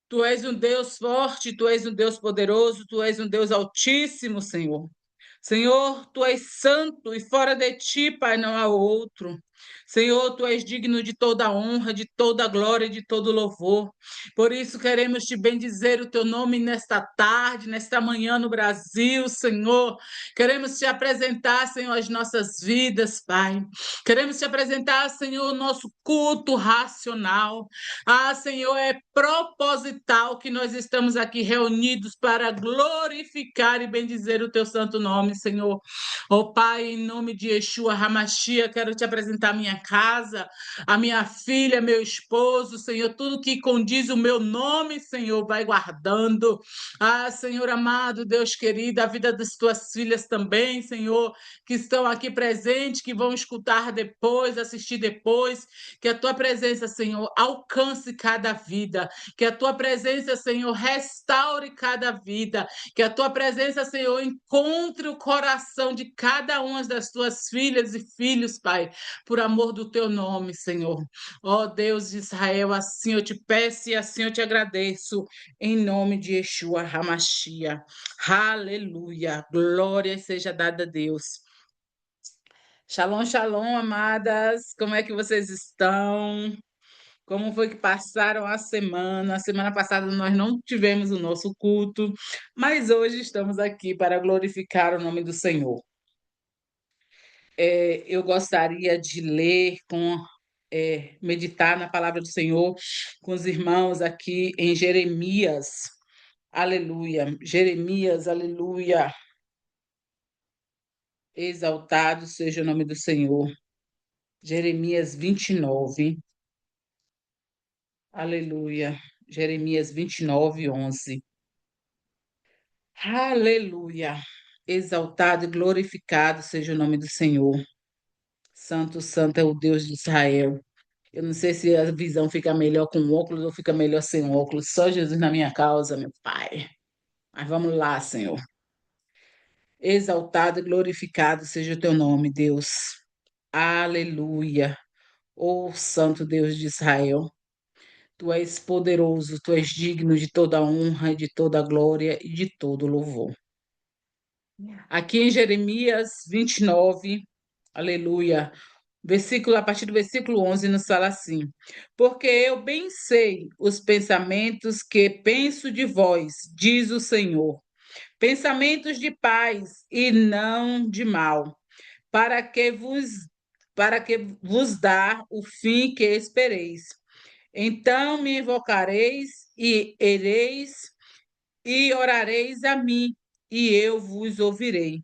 Tu és um Deus forte, tu és um Deus poderoso, tu és um Deus altíssimo, Senhor. Senhor, tu és santo e fora de ti, Pai, não há outro. Senhor, tu és digno de toda honra, de toda glória, e de todo louvor. Por isso queremos te bendizer o teu nome nesta tarde, nesta manhã no Brasil, Senhor. Queremos te apresentar, Senhor, as nossas vidas, Pai. Queremos te apresentar, Senhor, o nosso culto racional. Ah, Senhor, é proposital que nós estamos aqui reunidos para glorificar e bendizer o teu santo nome, Senhor. Oh, Pai, em nome de Yeshua Hamashia, quero te apresentar minha casa, a minha filha, meu esposo, Senhor, tudo que condiz o meu nome, Senhor, vai guardando. Ah, Senhor amado, Deus querido, a vida das tuas filhas também, Senhor, que estão aqui presentes, que vão escutar depois, assistir depois, que a tua presença, Senhor, alcance cada vida, que a tua presença, Senhor, restaure cada vida, que a tua presença, Senhor, encontre o coração de cada uma das tuas filhas e filhos, Pai, por amor do teu nome, Senhor. Ó Deus de Israel, assim eu te peço e assim eu te agradeço, em nome de Yeshua Hamashia. Aleluia. Glória seja dada a Deus. Shalom, shalom, amadas. Como é que vocês estão? Como foi que passaram a semana? A semana passada nós não tivemos o nosso culto, mas hoje estamos aqui para glorificar o nome do Senhor. Eu gostaria de ler meditar na palavra do Senhor com os irmãos aqui em Jeremias. Aleluia. Jeremias, aleluia. Exaltado seja o nome do Senhor. Jeremias 29. Aleluia. Jeremias 29, 11. Aleluia. Exaltado e glorificado seja o nome do Senhor. Santo, santo é o Deus de Israel. Eu não sei se a visão fica melhor com óculos ou fica melhor sem óculos. Só Jesus na minha causa, meu Pai. Mas vamos lá, Senhor. Exaltado e glorificado seja o teu nome, Deus. Aleluia. Ó Santo Deus de Israel. Tu és poderoso, tu és digno de toda honra, de toda glória e de todo louvor. Aqui em Jeremias 29, aleluia, a partir do versículo 11 nos fala assim: Porque eu bem sei os pensamentos que penso de vós, diz o Senhor, pensamentos de paz e não de mal, para que vos dá o fim que espereis. Então me invocareis e ireis e orareis a mim, e eu vos ouvirei.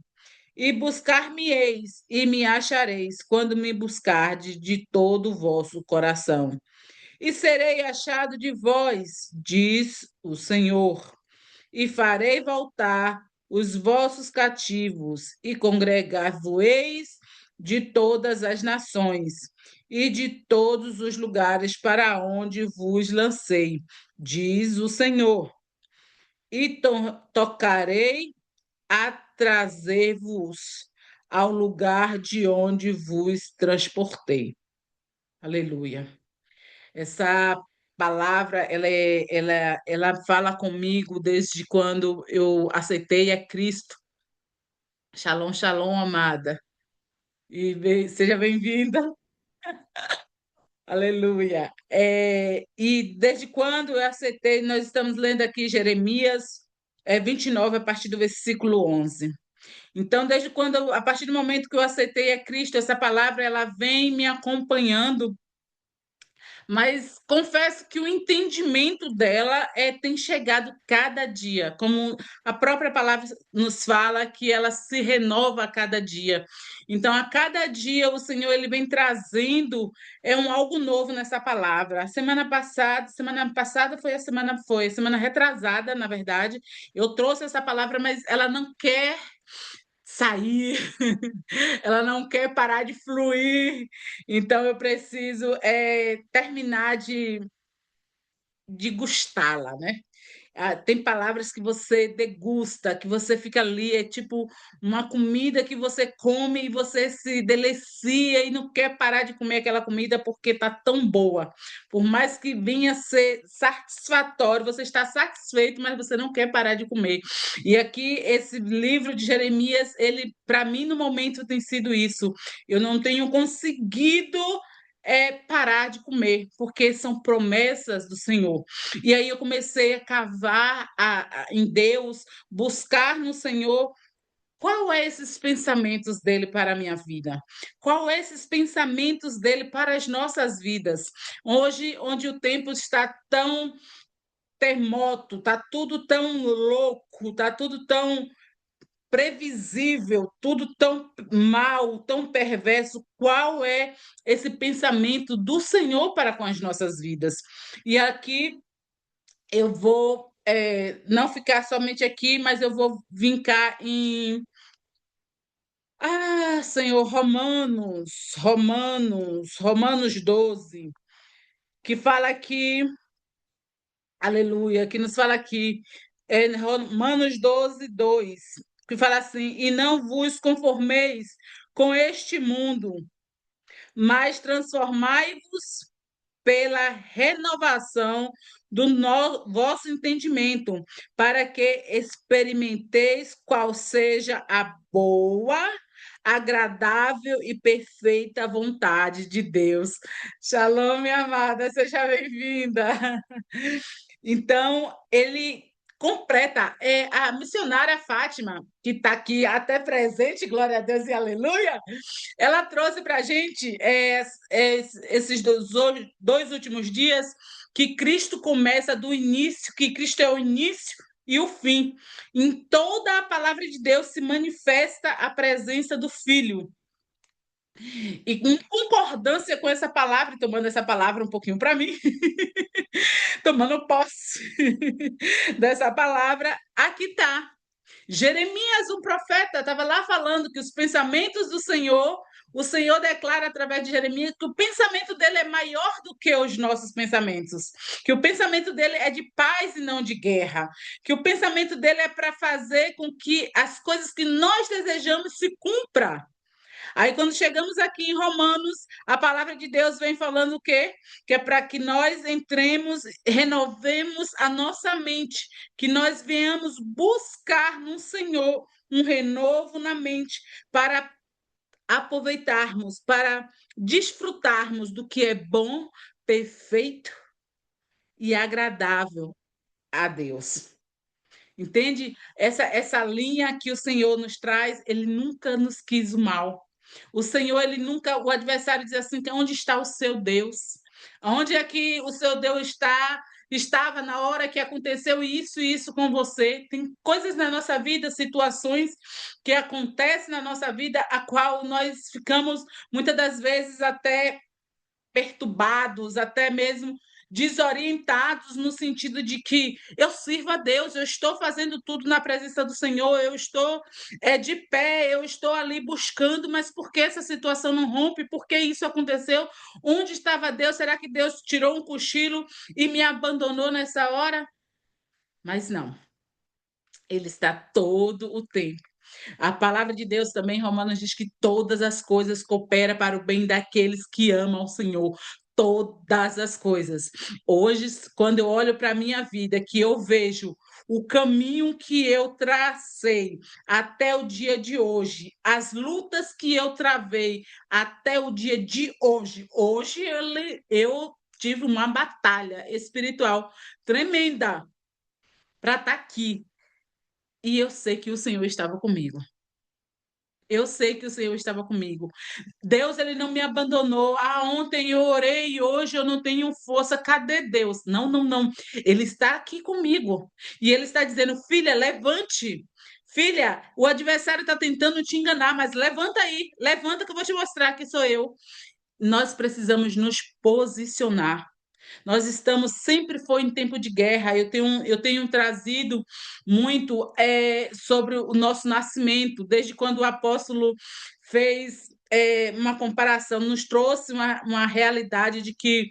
E buscar-me-eis e me achareis quando me buscardes de todo o vosso coração. E serei achado de vós, diz o Senhor, e farei voltar os vossos cativos, e congregar-vos-eis de todas as nações e de todos os lugares para onde vos lancei, diz o Senhor. E tocarei a trazer-vos ao lugar de onde vos transportei. Aleluia. Essa palavra, ela fala comigo desde quando eu aceitei a Cristo. Shalom, shalom, amada. Seja bem-vinda. Aleluia. E desde quando eu aceitei, nós estamos lendo aqui Jeremias 29, a partir do versículo 11. Então, a partir do momento que eu aceitei a Cristo, essa palavra ela vem me acompanhando, mas confesso que o entendimento dela tem chegado cada dia, como a própria palavra nos fala que ela se renova a cada dia. Então, a cada dia o Senhor ele vem trazendo algo novo nessa palavra. A semana passada foi a semana retrasada, na verdade. Eu trouxe essa palavra, mas ela não quer sair, ela não quer parar de fluir, então eu preciso terminar de gostá-la, né? Tem palavras que você degusta, que você fica ali, é tipo uma comida que você come e você se delicia e não quer parar de comer aquela comida porque está tão boa. Por mais que venha a ser satisfatório, você está satisfeito, mas você não quer parar de comer. E aqui, esse livro de Jeremias, ele, para mim, no momento, tem sido isso. Eu não tenho conseguido parar de comer, porque são promessas do Senhor. E aí eu comecei a cavar em Deus, buscar no Senhor qual é esses pensamentos dele para a minha vida? Qual é esses pensamentos dele para as nossas vidas? Hoje, onde o tempo está tão terremoto, está tudo tão louco, está tudo tão previsível, tudo tão mal, tão perverso. Qual é esse pensamento do Senhor para com as nossas vidas? E aqui eu vou não ficar somente aqui, mas eu vou vincar em Senhor, Romanos 12, que fala aqui, aleluia, que nos fala aqui, Romanos 12, 2, que fala assim: e não vos conformeis com este mundo, mas transformai-vos pela renovação do vosso entendimento, para que experimenteis qual seja a boa, agradável e perfeita vontade de Deus. Shalom, minha amada, seja bem-vinda. Então, ele completa. A missionária Fátima, que está aqui até presente, glória a Deus e aleluia, ela trouxe para a gente esses dois últimos dias que Cristo começa do início, que Cristo é o início e o fim. Em toda a palavra de Deus se manifesta a presença do Filho. E em concordância com essa palavra, tomando essa palavra um pouquinho para mim, tomando posse dessa palavra, aqui está. Jeremias, um profeta, estava lá falando que os pensamentos do Senhor, o Senhor declara através de Jeremias que o pensamento dele é maior do que os nossos pensamentos, que o pensamento dele é de paz e não de guerra, que o pensamento dele é para fazer com que as coisas que nós desejamos se cumpram. Aí, quando chegamos aqui em Romanos, a palavra de Deus vem falando o quê? Que é para que nós entremos, renovemos a nossa mente, que nós venhamos buscar no Senhor um renovo na mente para aproveitarmos, para desfrutarmos do que é bom, perfeito e agradável a Deus. Entende? Essa linha que o Senhor nos traz, ele nunca nos quis o mal. O Senhor, ele nunca, o adversário diz assim, onde está o seu Deus? Onde é que o seu Deus estava na hora que aconteceu isso e isso com você? Tem coisas na nossa vida, situações que acontecem na nossa vida, a qual nós ficamos muitas das vezes até perturbados, até mesmo desorientados no sentido de que eu sirvo a Deus, eu estou fazendo tudo na presença do Senhor, eu estou de pé, eu estou ali buscando, mas por que essa situação não rompe? Por que isso aconteceu? Onde estava Deus? Será que Deus tirou um cochilo e me abandonou nessa hora? Mas não, Ele está todo o tempo. A palavra de Deus também, em Romanos, diz que todas as coisas cooperam para o bem daqueles que amam o Senhor. Todas as coisas. Hoje, quando eu olho para a minha vida, que eu vejo o caminho que eu tracei até o dia de hoje, as lutas que eu travei até o dia de hoje. Hoje eu tive uma batalha espiritual tremenda para estar aqui. E eu sei que o Senhor estava comigo. Eu sei que o Senhor estava comigo. Deus, ele não me abandonou. Ontem eu orei e hoje eu não tenho força. Cadê Deus? Não, não, não. Ele está aqui comigo. E ele está dizendo: filha, levante. Filha, o adversário está tentando te enganar, mas levanta aí. Levanta que eu vou te mostrar que sou eu. Nós precisamos nos posicionar. Nós estamos, sempre foi em tempo de guerra. Eu tenho trazido muito sobre o nosso nascimento, desde quando o apóstolo fez uma comparação, nos trouxe uma realidade de que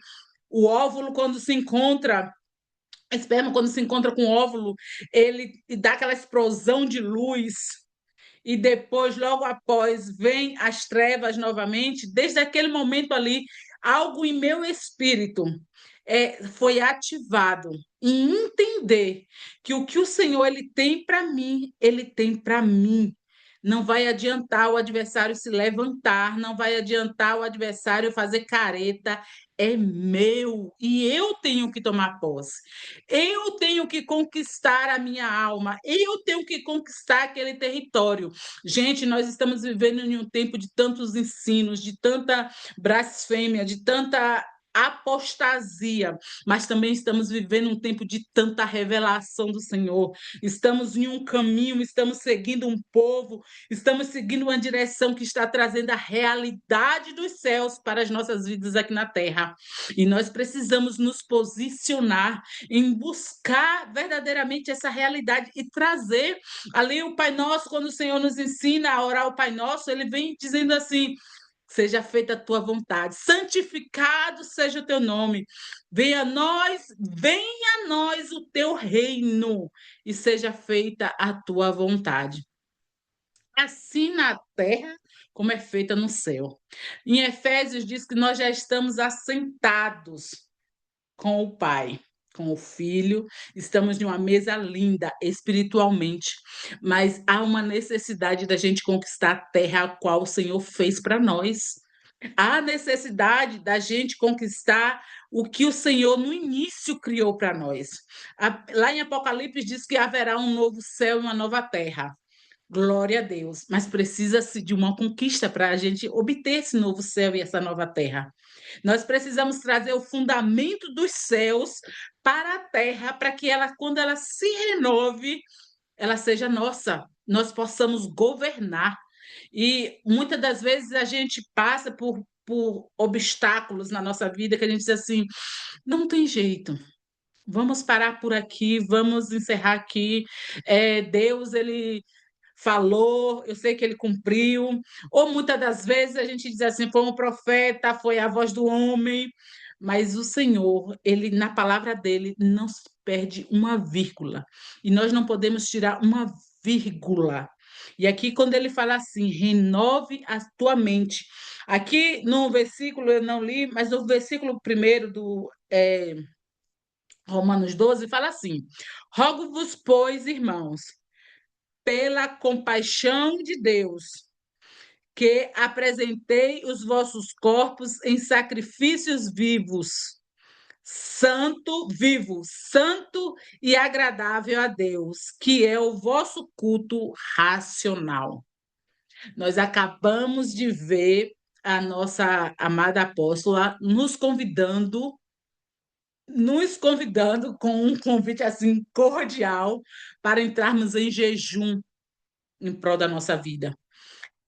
o óvulo, quando se encontra Esperma, quando se encontra com o óvulo, ele dá aquela explosão de luz e depois, logo após, vem as trevas novamente. Desde aquele momento ali, algo em meu espírito foi ativado em entender que o Senhor ele tem para mim, ele tem para mim. Não vai adiantar o adversário se levantar, não vai adiantar o adversário fazer careta. É meu e eu tenho que tomar posse. Eu tenho que conquistar a minha alma, eu tenho que conquistar aquele território. Gente, nós estamos vivendo em um tempo de tantos ensinos, de tanta blasfêmia, de tanta apostasia, mas também estamos vivendo um tempo de tanta revelação do Senhor. Estamos em um caminho, estamos seguindo um povo, estamos seguindo uma direção que está trazendo a realidade dos céus para as nossas vidas aqui na terra. E nós precisamos nos posicionar em buscar verdadeiramente essa realidade e trazer ali o Pai Nosso, quando o Senhor nos ensina a orar o Pai Nosso, ele vem dizendo assim: seja feita a tua vontade, santificado seja o teu nome, venha a nós o teu reino e seja feita a tua vontade. Assim na terra como é feita no céu. Em Efésios diz que nós já estamos assentados com o Pai, com o Filho, estamos em uma mesa linda espiritualmente, mas há uma necessidade da gente conquistar a terra a qual o Senhor fez para nós. Há necessidade da gente conquistar o que o Senhor no início criou para nós. Lá em Apocalipse diz que haverá um novo céu e uma nova terra. Glória a Deus, mas precisa-se de uma conquista para a gente obter esse novo céu e essa nova terra. Nós precisamos trazer o fundamento dos céus para a terra, para que ela, quando ela se renove, ela seja nossa, nós possamos governar. E muitas das vezes a gente passa por obstáculos na nossa vida que a gente diz assim: não tem jeito. Vamos parar por aqui, vamos encerrar aqui. Deus, ele falou, eu sei que ele cumpriu. Ou muitas das vezes a gente diz assim: foi um profeta, foi a voz do homem. Mas o Senhor, ele na palavra dele não se perde uma vírgula. E nós não podemos tirar uma vírgula. E aqui, quando ele fala assim, renove a tua mente. Aqui no versículo, eu não li, mas no versículo primeiro do Romanos 12, fala assim: rogo-vos, pois, irmãos, pela compaixão de Deus, que apresentei os vossos corpos em sacrifícios santo e agradável a Deus, que é o vosso culto racional. Nós acabamos de ver a nossa amada apóstola nos convidando com um convite assim cordial para entrarmos em jejum em prol da nossa vida.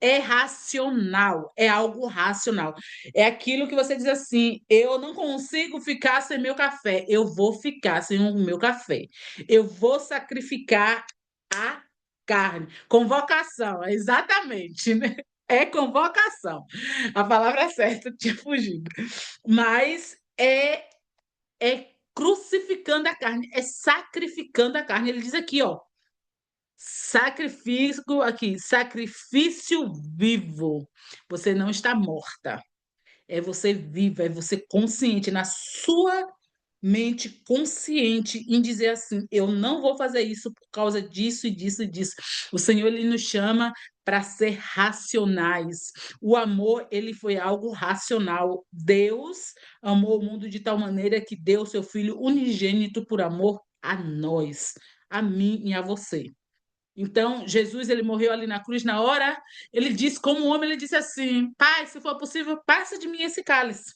É racional, é algo racional. É aquilo que você diz assim: eu não consigo ficar sem meu café, eu vou ficar sem o meu café. Eu vou sacrificar a carne. Convocação, exatamente, né? É convocação. A palavra certa tinha fugido. Mas é crucificando a carne, é sacrificando a carne. Ele diz aqui, ó, sacrifício aqui, sacrifício vivo. Você não está morta. É você viva, é você consciente na sua mente consciente em dizer assim: eu não vou fazer isso por causa disso e disso e disso. O Senhor ele nos chama para ser racionais. O amor, ele foi algo racional. Deus amou o mundo de tal maneira que deu seu filho unigênito por amor a nós, a mim e a você. Então, Jesus, ele morreu ali na cruz na hora, ele disse, como homem, ele disse assim: Pai, se for possível, passa de mim esse cálice.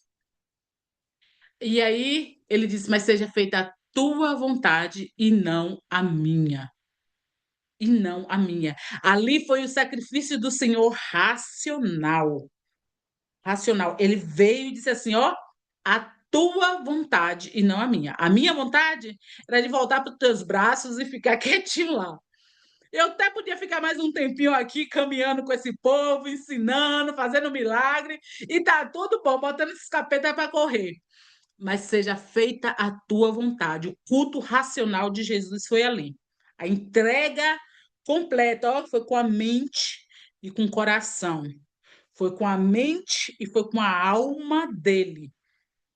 E aí ele disse: mas seja feita a tua vontade e não a minha. E não a minha. Ali foi o sacrifício do Senhor racional. Racional. Ele veio e disse assim: ó, a tua vontade e não a minha. A minha vontade era de voltar para os teus braços e ficar quietinho lá. Eu até podia ficar mais um tempinho aqui caminhando com esse povo, ensinando, fazendo milagre, e tá tudo bom, botando esses capetas para correr. mas seja feita a tua vontade. O culto racional de Jesus foi ali. A entrega completa, ó, foi com a mente e com o coração. Foi com a mente e foi com a alma dele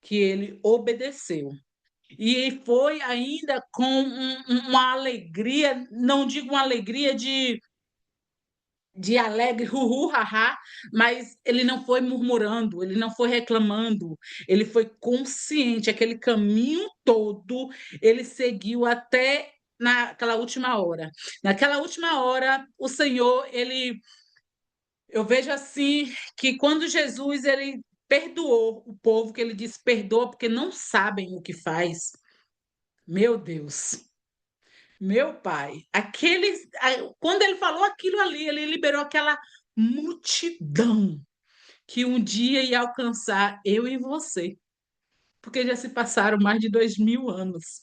que ele obedeceu. E foi ainda com uma alegria, não digo uma alegria de alegre, uhu, haha, mas ele não foi murmurando, ele não foi reclamando, ele foi consciente, aquele caminho todo ele seguiu até naquela última hora. Naquela última hora, o Senhor, eu vejo assim que quando Jesus ele perdoou o povo, que ele disse perdoa porque não sabem o que faz. Meu Deus. Meu pai, quando ele falou aquilo ali, ele liberou aquela multidão que um dia ia alcançar eu e você, porque já se passaram mais de 2000 anos.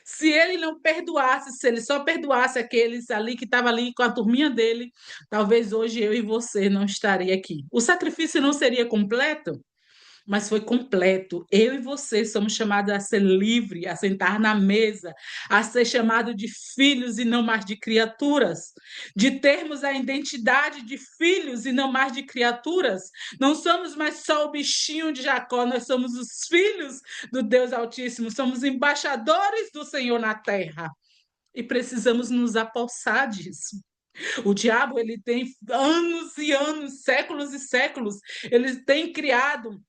Se ele não perdoasse, se ele só perdoasse aqueles ali que estavam ali com a turminha dele, talvez hoje eu e você não estaria aqui. O sacrifício não seria completo? Mas foi completo. Eu e você somos chamados a ser livre, a sentar na mesa, a ser chamado de filhos e não mais de criaturas, de termos a identidade de filhos e não mais de criaturas. Não somos mais só o bichinho de Jacó, nós somos os filhos do Deus Altíssimo, somos embaixadores do Senhor na terra. E precisamos nos apossar disso. O diabo, ele tem anos e anos, séculos e séculos, ele tem criado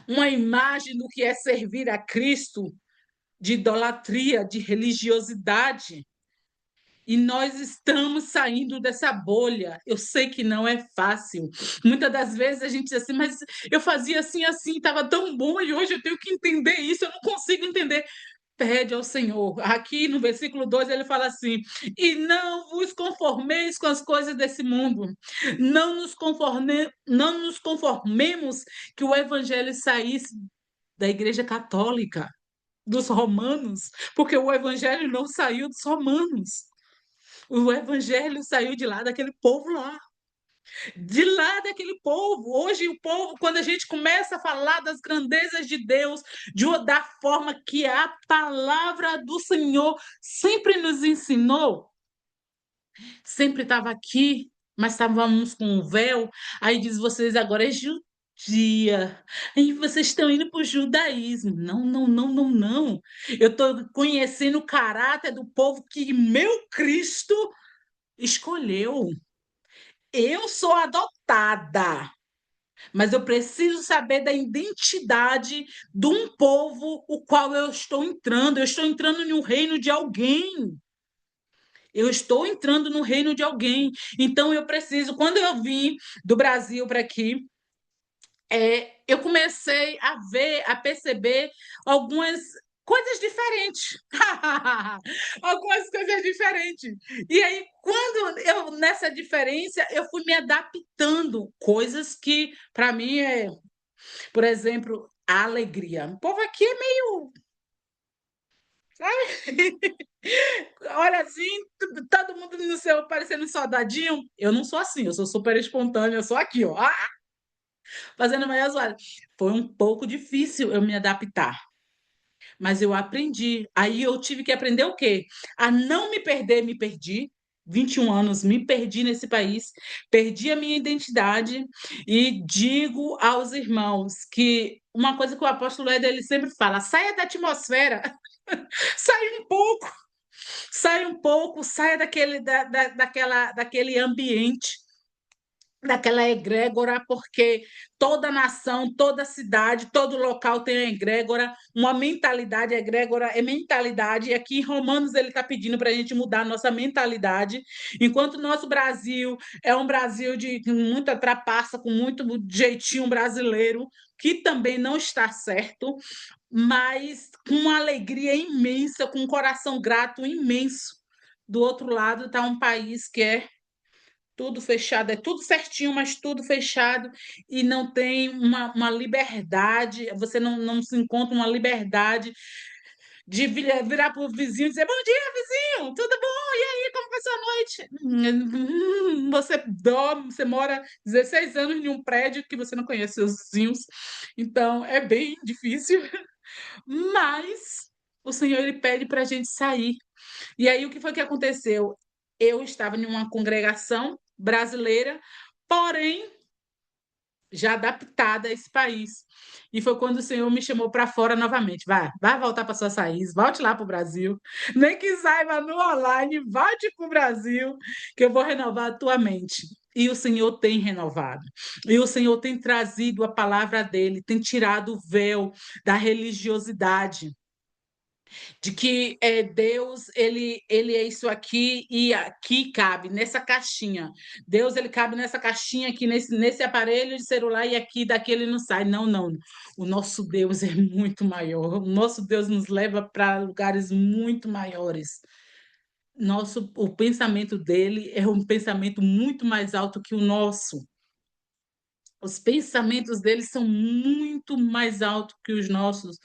uma imagem do que é servir a Cristo, de idolatria, de religiosidade. E nós estamos saindo dessa bolha. Eu sei que não é fácil. Muitas das vezes a gente diz assim, mas eu fazia assim, assim, estava tão bom e hoje eu tenho que entender isso, eu não consigo entender. Pede ao Senhor. Aqui no versículo 2 ele fala assim: e não vos conformeis com as coisas desse mundo. Não nos conformemos que o evangelho saísse da Igreja Católica, dos romanos, porque o evangelho não saiu dos romanos. O evangelho saiu de lá daquele povo lá. De lá daquele povo. Hoje, o povo, quando a gente começa a falar das grandezas de Deus, da forma que a palavra do Senhor sempre nos ensinou, sempre estava aqui, mas estávamos com o véu. Aí diz: vocês agora é judia. Aí vocês estão indo para o judaísmo. Não, não, não, não, não. Eu estou conhecendo o caráter do povo que meu Cristo escolheu. Eu sou adotada, mas eu preciso saber da identidade de um povo o qual eu estou entrando. Eu estou entrando no reino de alguém. Eu estou entrando no reino de alguém. Então eu preciso, quando eu vim do Brasil para aqui, eu comecei a ver, a perceber algumas coisas diferentes. Algumas coisas diferentes. E aí, quando eu, nessa diferença, eu fui me adaptando, coisas que, para mim, por exemplo, a alegria. O povo aqui é meio. Olha assim, todo mundo no seu parecendo um soldadinho. Eu não sou assim, eu sou super espontânea, eu sou aqui, ó, fazendo maior zoada. Foi um pouco difícil eu me adaptar, mas eu aprendi. Aí eu tive que aprender o quê? A não me perder, me perdi. 21 anos, me perdi nesse país, perdi a minha identidade e digo aos irmãos que uma coisa que o apóstolo Éder ele sempre fala: saia da atmosfera, saia um pouco, saia daquele ambiente, daquela egrégora, porque toda nação, toda cidade, todo local tem uma egrégora, uma mentalidade, egrégora é mentalidade, e aqui em Romanos ele está pedindo para a gente mudar a nossa mentalidade, enquanto o nosso Brasil é um Brasil de muita trapaça, com muito jeitinho brasileiro, que também não está certo, mas com uma alegria imensa, com um coração grato imenso. Do outro lado está um país que é tudo fechado, é tudo certinho, mas tudo fechado e não tem uma liberdade, você não se encontra uma liberdade de virar para o vizinho e dizer: Bom dia, vizinho, tudo bom? E aí, como passou a noite? Você dorme, você mora 16 anos em um prédio que você não conhece seus vizinhos, então é bem difícil, mas o Senhor ele pede para a gente sair. E aí, o que foi que aconteceu? Eu estava em uma congregação brasileira, porém já adaptada a esse país. E foi quando o Senhor me chamou para fora novamente. Vai voltar para suas raízes, volte lá para o Brasil. Nem que saiba no online, volte para o Brasil, que eu vou renovar a tua mente. E o Senhor tem renovado. E o Senhor tem trazido a palavra dele, tem tirado o véu da religiosidade de que Deus ele é isso aqui e aqui cabe nessa caixinha. Deus ele cabe nessa caixinha aqui nesse aparelho de celular e aqui daqui ele não sai. Não, não. O nosso Deus é muito maior. O nosso Deus nos leva para lugares muito maiores. O pensamento dele é um pensamento muito mais alto que o nosso. Os pensamentos dele são muito mais altos que os nossos.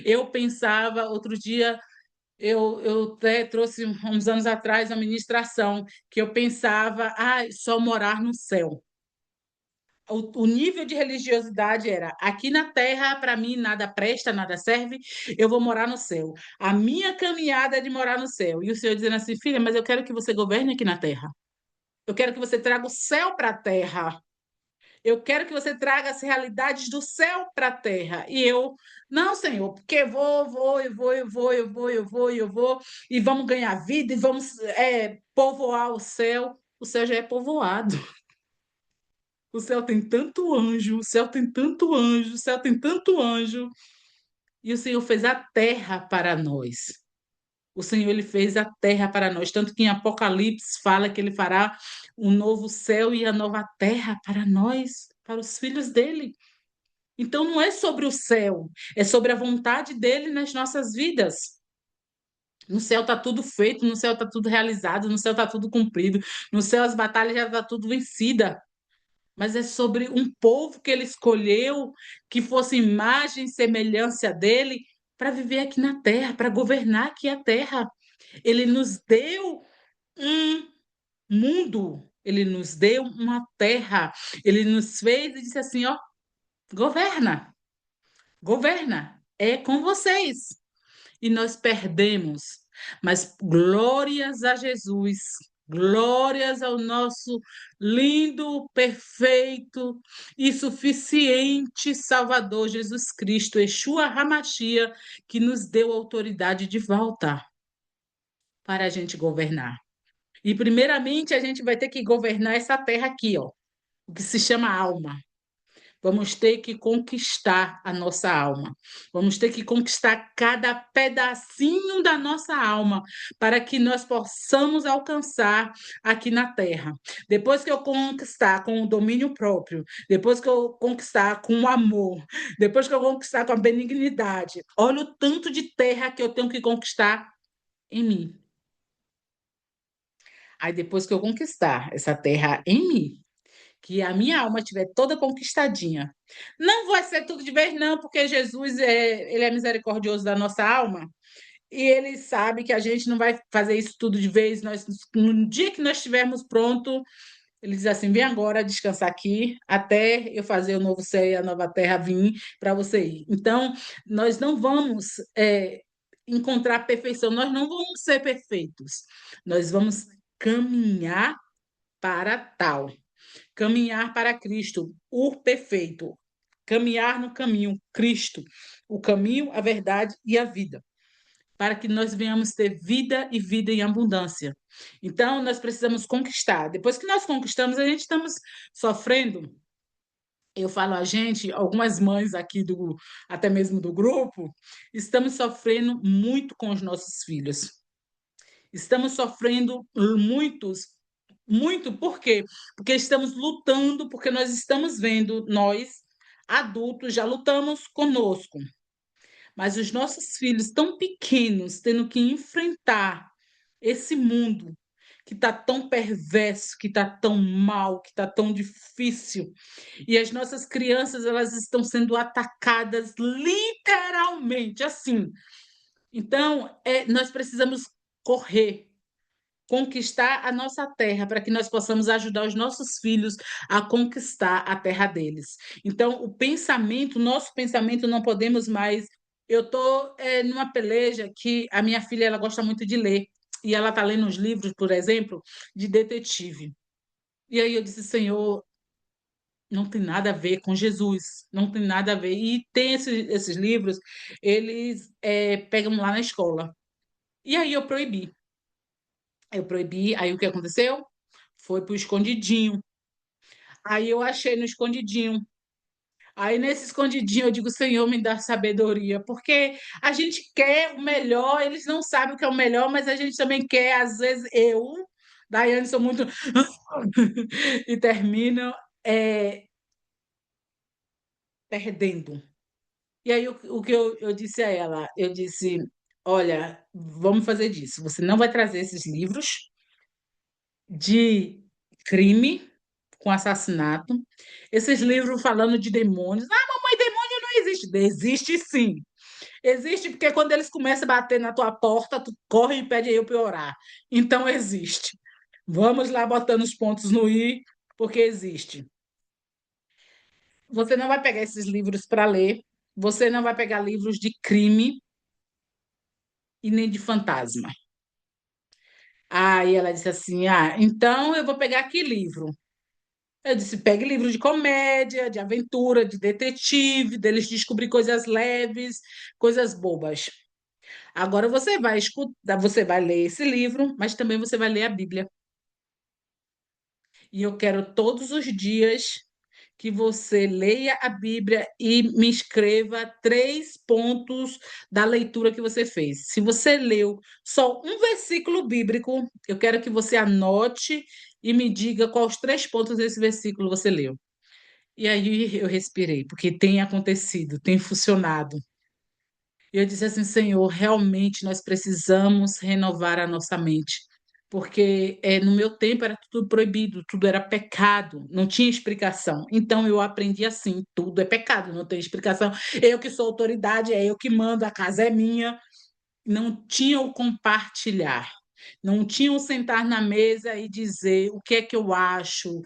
Eu pensava, outro dia, eu até trouxe uns anos atrás a ministração, que eu pensava, só morar no céu. O nível de religiosidade era: aqui na terra, para mim, nada presta, nada serve, eu vou morar no céu. A minha caminhada é de morar no céu. E o Senhor dizendo assim: filha, mas eu quero que você governe aqui na terra. Eu quero que você traga o céu para a terra. Eu quero que você traga as realidades do céu para a terra. E eu, não, Senhor, porque eu vou, e vamos ganhar vida, e vamos povoar o céu. O céu já é povoado. O céu tem tanto anjo, o céu tem tanto anjo, o céu tem tanto anjo. E o Senhor fez a terra para nós. O Senhor ele fez a terra para nós, tanto que em Apocalipse fala que ele fará um novo céu e a nova terra para nós, para os filhos dele. Então não é sobre o céu, é sobre a vontade dele nas nossas vidas. No céu está tudo feito, no céu está tudo realizado, no céu está tudo cumprido, no céu as batalhas já está tudo vencida. Mas é sobre um povo que ele escolheu, que fosse imagem e semelhança dele, para viver aqui na terra, para governar aqui a terra. Ele nos deu um mundo, ele nos deu uma terra, ele nos fez e disse assim: ó, governa. Governa, é com vocês. E nós perdemos. Mas glórias a Jesus, glórias ao nosso lindo, perfeito e suficiente Salvador Jesus Cristo, Yeshua Hamashia, que nos deu autoridade de volta para a gente governar. E primeiramente a gente vai ter que governar essa terra aqui, ó, o que se chama alma. Vamos ter que conquistar a nossa alma. Vamos ter que conquistar cada pedacinho da nossa alma para que nós possamos alcançar aqui na terra. Depois que eu conquistar com o domínio próprio, depois que eu conquistar com o amor, depois que eu conquistar com a benignidade, olha o tanto de terra que eu tenho que conquistar em mim. Aí depois que eu conquistar essa terra em mim, que a minha alma estiver toda conquistadinha. Não vai ser tudo de vez, não, porque Jesus ele é misericordioso da nossa alma e ele sabe que a gente não vai fazer isso tudo de vez. No dia que nós estivermos pronto, ele diz assim: vem agora descansar aqui até eu fazer o novo céu e a nova terra vir para você ir. Então, nós não vamos encontrar perfeição, nós não vamos ser perfeitos, nós vamos caminhar para tal. Caminhar para Cristo, o perfeito. Caminhar no caminho, Cristo, o caminho, a verdade e a vida, para que nós venhamos ter vida e vida em abundância. Então, nós precisamos conquistar. Depois que nós conquistamos, a gente estamos sofrendo. Eu falo a gente, algumas mães aqui até mesmo do grupo, estamos sofrendo muito com os nossos filhos. Estamos sofrendo muito, por quê? Porque estamos lutando, porque nós estamos vendo, nós, adultos, já lutamos conosco, mas os nossos filhos tão pequenos, tendo que enfrentar esse mundo que está tão perverso, que está tão mal, que está tão difícil. E as nossas crianças, elas estão sendo atacadas literalmente, assim, Então, nós precisamos correr, conquistar a nossa terra, para que nós possamos ajudar os nossos filhos a conquistar a terra deles. Então, o pensamento, nosso pensamento, não podemos mais. Eu estou numa peleja que a minha filha ela gosta muito de ler, e ela está lendo uns livros, por exemplo, de detetive. E aí eu disse, Senhor, não tem nada a ver com Jesus, não tem nada a ver. E tem esses livros, eles pegam lá na escola. E aí eu proibi. Eu proibi, aí o que aconteceu? Foi pro escondidinho. Aí eu achei no escondidinho. Aí nesse escondidinho eu digo, Senhor, me dá sabedoria, porque a gente quer o melhor, eles não sabem o que é o melhor, mas a gente também quer, às vezes Daiane, sou muito e termino é, perdendo. E aí o que eu disse a ela, eu disse, olha, vamos fazer disso. Você não vai trazer esses livros de crime com assassinato, esses livros falando de demônios. Ah, mamãe, demônio não existe. Existe sim. Existe porque quando eles começam a bater na tua porta, tu corre e pede eu para orar. Então existe. Vamos lá botando os pontos no i, porque existe. Você não vai pegar esses livros para ler, você não vai pegar livros de crime e nem de fantasma. Aí ela disse assim: Ah, então eu vou pegar que livro? Eu disse: pegue livro de comédia, de aventura, de detetive, deles descobrir coisas leves, coisas bobas. Agora você vai escutar, você vai ler esse livro, mas também você vai ler a Bíblia. E eu quero todos os dias que você leia a Bíblia e me escreva 3 pontos da leitura que você fez. Se você leu só um versículo bíblico, eu quero que você anote e me diga quais 3 pontos desse versículo você leu. E aí eu respirei, porque tem acontecido, tem funcionado. E eu disse assim, Senhor, realmente nós precisamos renovar a nossa mente. Porque no meu tempo era tudo proibido, tudo era pecado, não tinha explicação. Então eu aprendi assim: tudo é pecado, não tem explicação. Eu que sou autoridade, é eu que mando, a casa é minha. Não tinha o compartilhar, não tinha o sentar na mesa e dizer o que é que eu acho,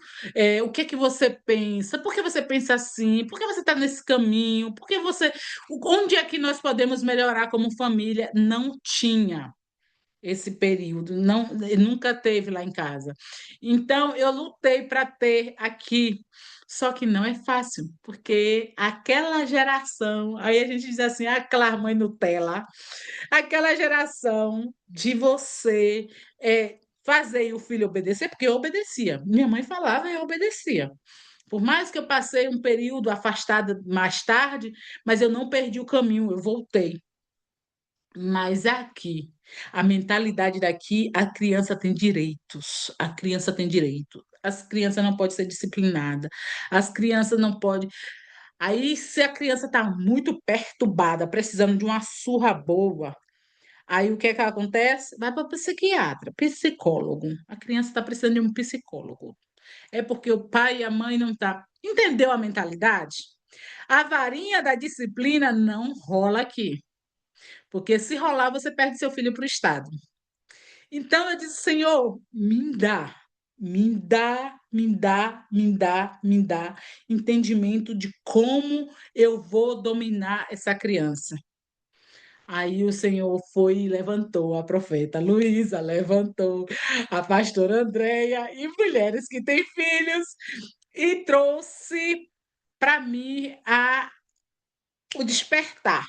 o que é que você pensa, por que você pensa assim, por que você está nesse caminho, por que você. Onde é que nós podemos melhorar como família? Não tinha esse período, não, nunca teve lá em casa. Então, eu lutei para ter aqui, só que não é fácil, porque aquela geração, aí a gente diz assim, aquela mãe Nutella, aquela geração de você fazer o filho obedecer, porque eu obedecia. Minha mãe falava, eu obedecia. Por mais que eu passei um período afastada mais tarde, mas eu não perdi o caminho, eu voltei. Mas aqui, a mentalidade daqui, a criança tem direitos. A criança tem direito. As crianças não podem ser disciplinadas. As crianças não podem. Aí, se a criança está muito perturbada, precisando de uma surra boa, aí o que é que acontece? Vai para psiquiatra, psicólogo. A criança está precisando de um psicólogo. É porque o pai e a mãe não tá. Entendeu a mentalidade? A varinha da disciplina não rola aqui. Porque se rolar, você perde seu filho para o Estado. Então eu disse, Senhor, me dá, me dá, me dá, me dá, me dá entendimento de como eu vou dominar essa criança. Aí o Senhor foi e levantou a profeta Luísa, levantou a pastora Andréia e mulheres que têm filhos e trouxe para mim o despertar.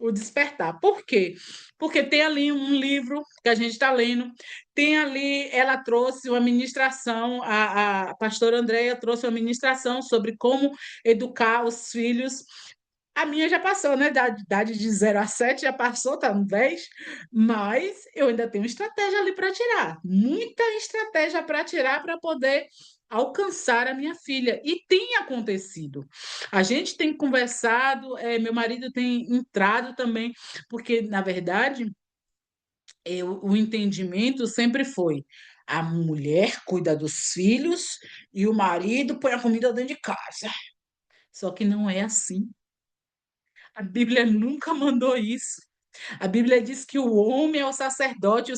O despertar. Por quê? Porque tem ali um livro que a gente está lendo, tem ali, ela trouxe uma ministração, a pastora Andréia trouxe uma ministração sobre como educar os filhos. A minha já passou, né? Da idade de 0 a 7 já passou, tá no 10, mas eu ainda tenho estratégia ali para tirar, muita estratégia para tirar para poder alcançar a minha filha. E tem acontecido. A gente tem conversado, meu marido tem entrado também, porque, na verdade, o entendimento sempre foi. A mulher cuida dos filhos e o marido põe a comida dentro de casa. Só que não é assim. A Bíblia nunca mandou isso. A Bíblia diz que o homem é o sacerdote,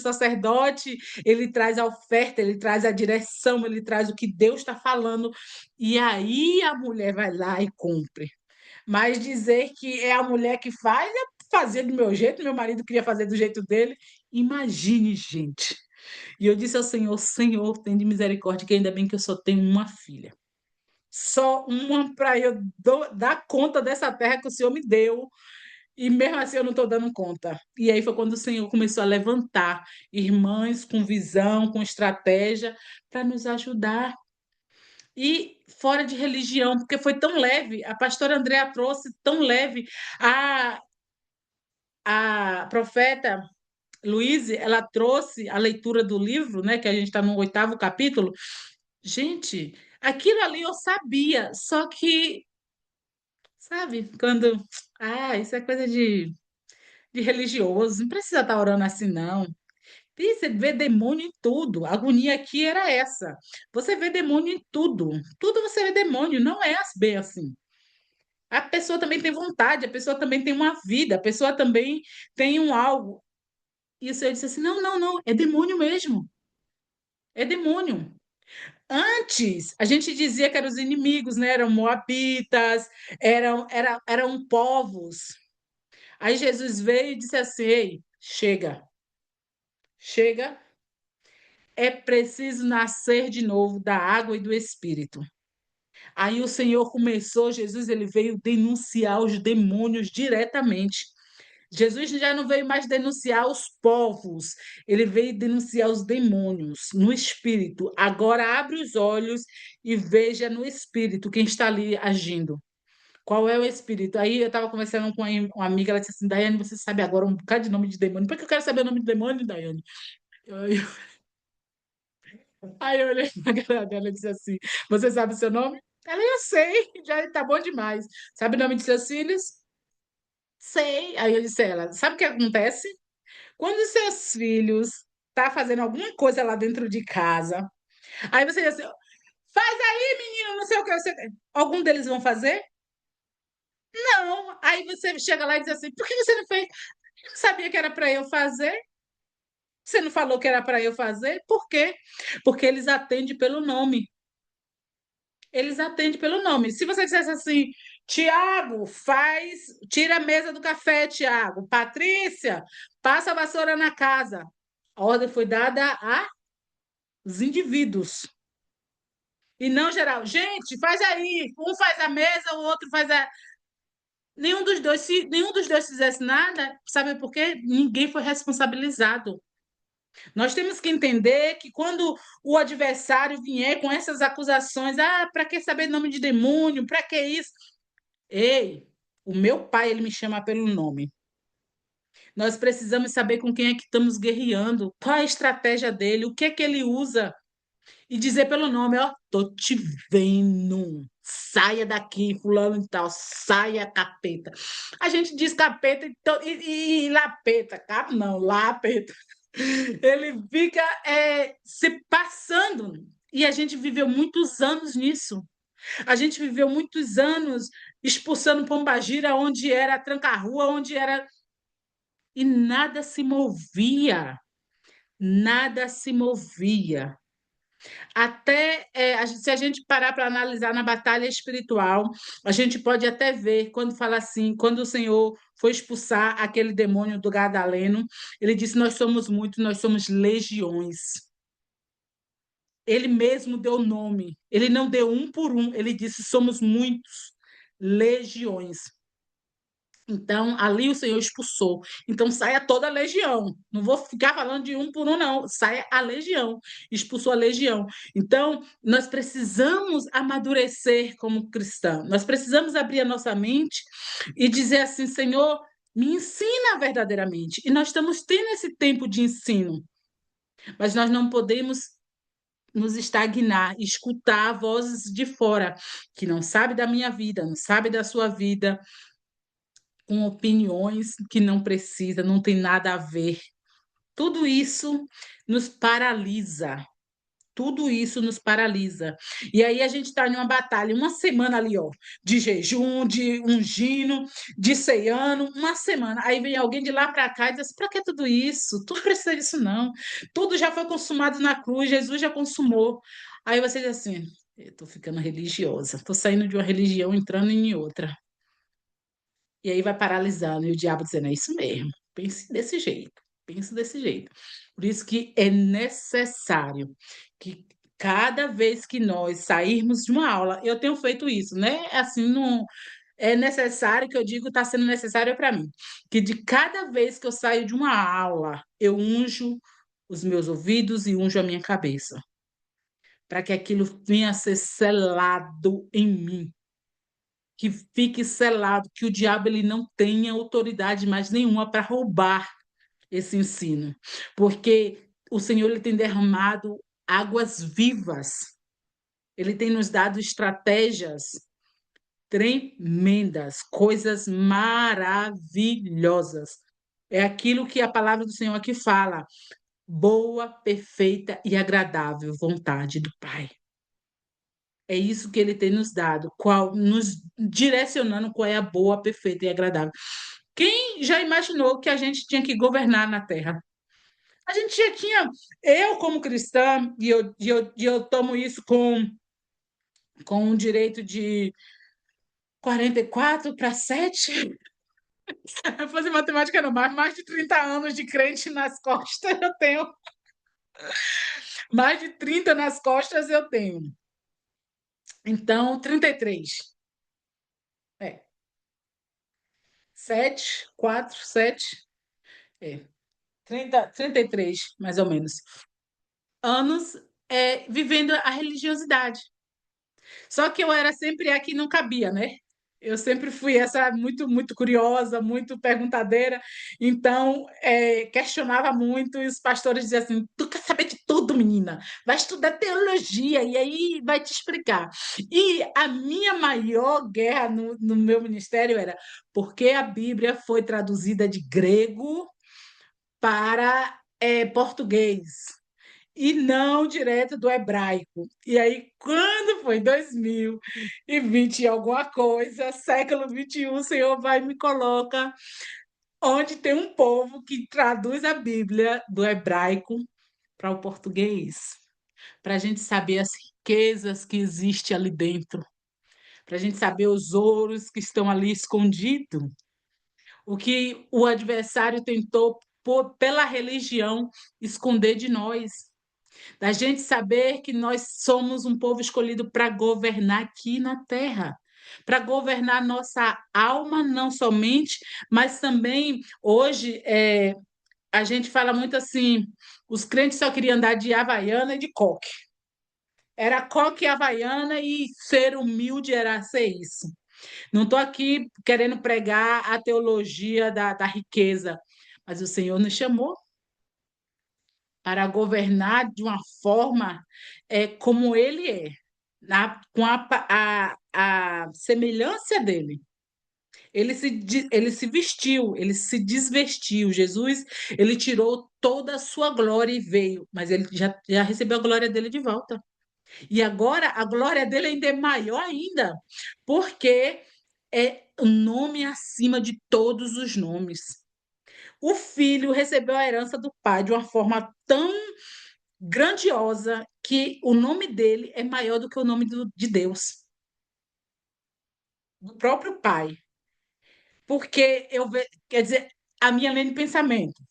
ele traz a oferta, ele traz a direção, ele traz o que Deus está falando, e aí a mulher vai lá e cumpre. Mas dizer que é a mulher que faz, é fazer do meu jeito, meu marido queria fazer do jeito dele. Imagine, gente. E eu disse ao Senhor: Senhor, tem de misericórdia, que ainda bem que eu só tenho uma filha. Só uma para eu dar conta dessa terra que o Senhor me deu. E mesmo assim eu não estou dando conta. E aí foi quando o Senhor começou a levantar irmãs com visão, com estratégia, para nos ajudar. E fora de religião, porque foi tão leve, a pastora Andréa trouxe tão leve. A, a profeta Luíse, ela trouxe a leitura do livro, né, que a gente está no 8º capítulo. Gente, aquilo ali eu sabia, só que, sabe, quando. Ah, isso é coisa de religioso, não precisa estar orando assim, não. E você vê demônio em tudo. A agonia aqui era essa. Você vê demônio em tudo. Tudo você vê demônio, não é bem assim. A pessoa também tem vontade, a pessoa também tem uma vida, a pessoa também tem um algo. E o Senhor disse assim: não, não, não, é demônio mesmo. É demônio. Antes, a gente dizia que eram os inimigos, né? Eram moabitas, eram povos. Aí Jesus veio e disse assim: ei, chega, chega, é preciso nascer de novo da água e do Espírito. Aí o Senhor começou, Jesus, ele veio denunciar os demônios diretamente. Jesus já não veio mais denunciar os povos, ele veio denunciar os demônios no espírito. Agora abre os olhos e veja no espírito quem está ali agindo. Qual é o espírito? Aí eu estava conversando com uma amiga, ela disse assim: Daiane, você sabe agora um bocado de nome de demônio. Por que eu quero saber o nome de demônio, Daiane? Aí eu olhei na cara dela e disse assim: Você sabe o seu nome? Ela, eu sei, já tá bom demais. Sabe o nome de seus filhos? Sei. Aí eu disse a ela: Sabe o que acontece? Quando os seus filhos tá fazendo alguma coisa lá dentro de casa, aí você diz assim: Faz aí, menino, não sei o que. Algum deles vão fazer? Não. Aí você chega lá e diz assim: Por que você não fez? Eu não sabia que era para eu fazer. Você não falou que era para eu fazer? Por quê? Porque eles atendem pelo nome. Eles atendem pelo nome. Se você dissesse assim, Tiago, tira a mesa do café, Tiago. Patrícia, passa a vassoura na casa. A ordem foi dada aos indivíduos. E não geral. Gente, faz aí. Um faz a mesa, o outro faz a. Nenhum dos dois, se nenhum dos dois fizesse nada, sabe por quê? Ninguém foi responsabilizado. Nós temos que entender que quando o adversário vier com essas acusações, para que saber nome de demônio? Para que isso? Ei, o meu pai, ele me chama pelo nome. Nós precisamos saber com quem é que estamos guerreando, qual é a estratégia dele, o que é que ele usa. E dizer pelo nome, ó, tô te vendo. Saia daqui, fulano e tal, saia capeta. A gente diz capeta e lapeta, cap não, lapeta. Ele fica se passando. E a gente viveu muitos anos nisso. A gente viveu muitos anos expulsando pombagira onde era tranca-rua, onde era. E nada se movia. Nada se movia. Até se a gente parar para analisar na batalha espiritual, a gente pode até ver quando fala assim, quando o Senhor foi expulsar aquele demônio do Gadaleno, ele disse: Nós somos muitos, nós somos legiões. Ele mesmo deu nome, ele não deu um por um, ele disse: Somos muitos, legiões. Então, ali o Senhor expulsou. Então, saia toda a legião. Não vou ficar falando de um por um, não. Saia a legião. Expulsou a legião. Então, nós precisamos amadurecer como cristão. Nós precisamos abrir a nossa mente e dizer assim: Senhor, me ensina verdadeiramente. E nós estamos tendo esse tempo de ensino, mas nós não podemos nos estagnar, escutar vozes de fora que não sabe da minha vida, não sabe da sua vida, com opiniões que não precisa, não tem nada a ver. Tudo isso nos paralisa. tudo isso nos paralisa. E aí a gente está em uma batalha, uma semana ali, ó, de jejum, de ungindo, de ceiano, uma semana. Aí vem alguém de lá para cá e diz assim, para que tudo isso? Tu não precisa disso, não. Tudo já foi consumado na cruz, Jesus já consumou. Aí você diz assim, eu tô ficando religiosa, tô saindo de uma religião, entrando em outra. E aí vai paralisando, e o diabo dizendo, é isso mesmo, pense desse jeito, pense desse jeito. Por isso que é necessário que cada vez que nós sairmos de uma aula, eu tenho feito isso, né? Assim, não é necessário, que eu digo, está sendo necessário para mim, que de cada vez que eu saio de uma aula, eu unjo os meus ouvidos e unjo a minha cabeça, para que aquilo venha a ser selado em mim, que fique selado, que o diabo ele não tenha autoridade mais nenhuma para roubar esse ensino, porque o Senhor ele tem derramado águas vivas, ele tem nos dado estratégias tremendas, coisas maravilhosas. É aquilo que a palavra do Senhor aqui fala, boa, perfeita e agradável vontade do Pai. É isso que ele tem nos dado, qual nos direcionando qual é a boa, perfeita e agradável. Quem já imaginou que a gente tinha que governar na Terra? A gente já tinha, eu como cristã, e eu tomo isso com um direito de 44 para 7. Eu fazer matemática não, mas mais de 30 anos de crente nas costas eu tenho. Mais de 30 nas costas eu tenho. Então, 33. É. 7, 4, 7. É. 33, mais ou menos. Anos vivendo a religiosidade. Só que eu era sempre a que não cabia, né? Eu sempre fui essa muito, muito curiosa, muito perguntadeira, então questionava muito e os pastores diziam assim: tu quer saber de tudo, menina? Vai estudar teologia e aí vai te explicar. E a minha maior guerra no meu ministério era porque a Bíblia foi traduzida de grego para português e não direto do hebraico. E aí, quando foi 2020 e alguma coisa, século 21, o Senhor vai e me coloca onde tem um povo que traduz a Bíblia do hebraico para o português, para a gente saber as riquezas que existem ali dentro, para a gente saber os ouros que estão ali escondidos, o que o adversário tentou, pela religião, esconder de nós. Da gente saber que nós somos um povo escolhido para governar aqui na terra, para governar nossa alma, não somente, mas também hoje a gente fala muito assim: os crentes só queriam andar de havaiana e de coque. Era coque e havaiana e ser humilde era ser isso. Não estou aqui querendo pregar a teologia da riqueza, mas o Senhor nos chamou para governar de uma forma como ele é, com a semelhança dele. Ele se vestiu, ele se desvestiu. Jesus, ele tirou toda a sua glória e veio, mas ele já recebeu a glória dele de volta. E agora a glória dele ainda é maior ainda, porque é o nome acima de todos os nomes. O filho recebeu a herança do pai de uma forma tão grandiosa que o nome dele é maior do que o nome de Deus, do próprio Pai. Porque quer dizer, a minha linha de pensamento,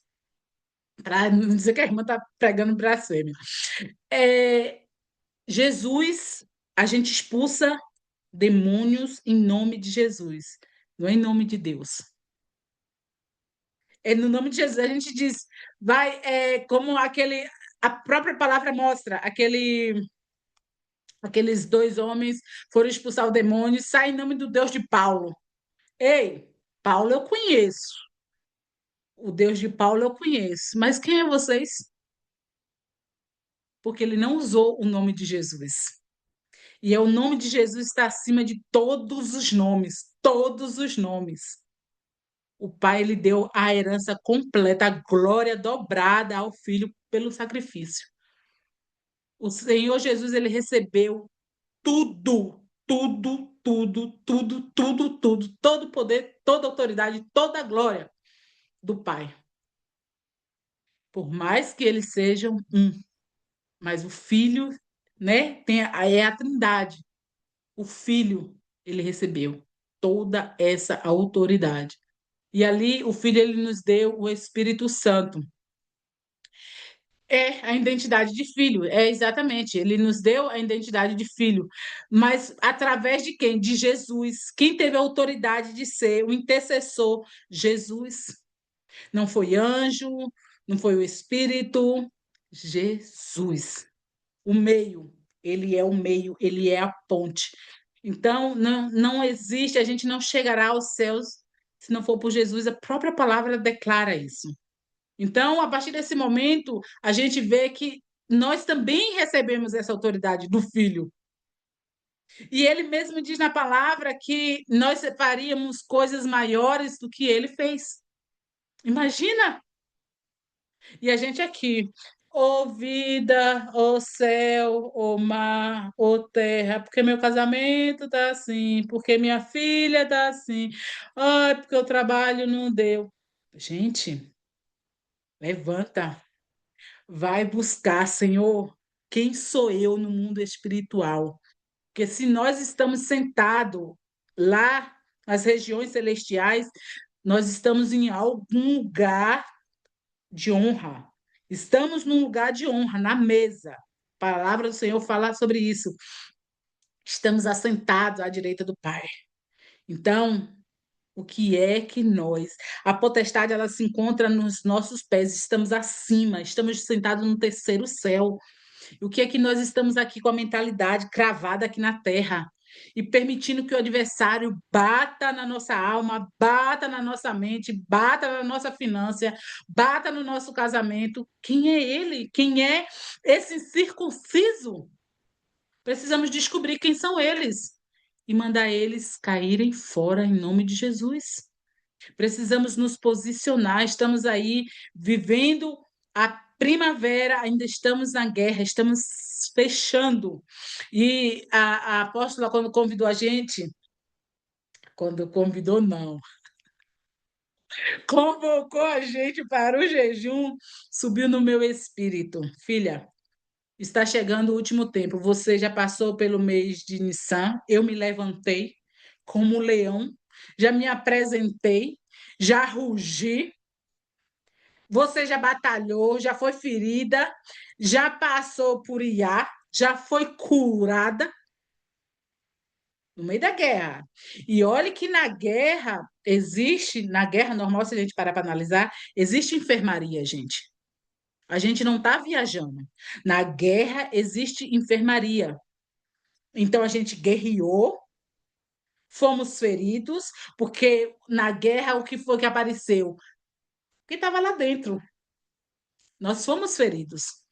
para não dizer que a irmã está pregando blasfêmia. É, Jesus, a gente expulsa demônios em nome de Jesus, não é em nome de Deus. É no nome de Jesus. A gente diz, vai, como a própria palavra mostra, aqueles dois homens foram expulsar o demônio e sai em nome do Deus de Paulo. Ei, Paulo eu conheço. O Deus de Paulo eu conheço. Mas quem é vocês? Porque ele não usou o nome de Jesus. E é o nome de Jesus está acima de todos os nomes. Todos os nomes. O Pai ele deu a herança completa, a glória dobrada ao Filho pelo sacrifício. O Senhor Jesus, ele recebeu tudo, tudo, tudo, tudo, tudo, tudo, todo o poder, toda a autoridade, toda a glória do Pai. Por mais que eles sejam um, mas o Filho, né, é a Trindade. O Filho, ele recebeu toda essa autoridade. E ali o Filho ele nos deu o Espírito Santo. É a identidade de filho, é exatamente. Ele nos deu a identidade de filho, mas através de quem? De Jesus. Quem teve a autoridade de ser o intercessor? Jesus. Não foi anjo, não foi o Espírito, Jesus. O meio, ele é o meio, ele é a ponte. Então, não existe, a gente não chegará aos céus se não for por Jesus. A própria palavra declara isso. Então, a partir desse momento, a gente vê que nós também recebemos essa autoridade do Filho. E ele mesmo diz na palavra que nós faríamos coisas maiores do que ele fez. Imagina! E a gente aqui, ô vida, ô céu, ô mar, ô terra, porque meu casamento tá assim, porque minha filha tá assim, ai, porque o trabalho não deu. Gente, levanta. Vai buscar, Senhor, quem sou eu no mundo espiritual? Porque se nós estamos sentados lá nas regiões celestiais, nós estamos em algum lugar de honra. Estamos num lugar de honra, na mesa. A palavra do Senhor fala sobre isso. Estamos assentados à direita do Pai. Então, o que é que nós? A potestade, ela se encontra nos nossos pés, estamos acima, estamos sentados no terceiro céu. O que é que nós estamos aqui com a mentalidade cravada aqui na terra e permitindo que o adversário bata na nossa alma, bata na nossa mente, bata na nossa finança, bata no nosso casamento? Quem é ele? Quem é esse circunciso? Precisamos descobrir quem são eles e mandar eles caírem fora em nome de Jesus. Precisamos nos posicionar. Estamos aí vivendo a primavera, ainda estamos na guerra, estamos fechando. E a apóstola, quando convidou a gente, quando convidou, não, convocou a gente para o jejum, subiu no meu espírito. Filha, está chegando o último tempo. Você já passou pelo mês de Nissan, eu me levantei como um leão, já me apresentei, já rugi. Você já batalhou, já foi ferida, já passou por IA, já foi curada no meio da guerra. E olhe que na guerra existe, na guerra normal, se a gente parar para analisar, existe enfermaria, gente. A gente não está viajando. Na guerra existe enfermaria. Então a gente guerreou, fomos feridos, porque na guerra o que foi que apareceu? O que estava lá dentro. Nós fomos feridos.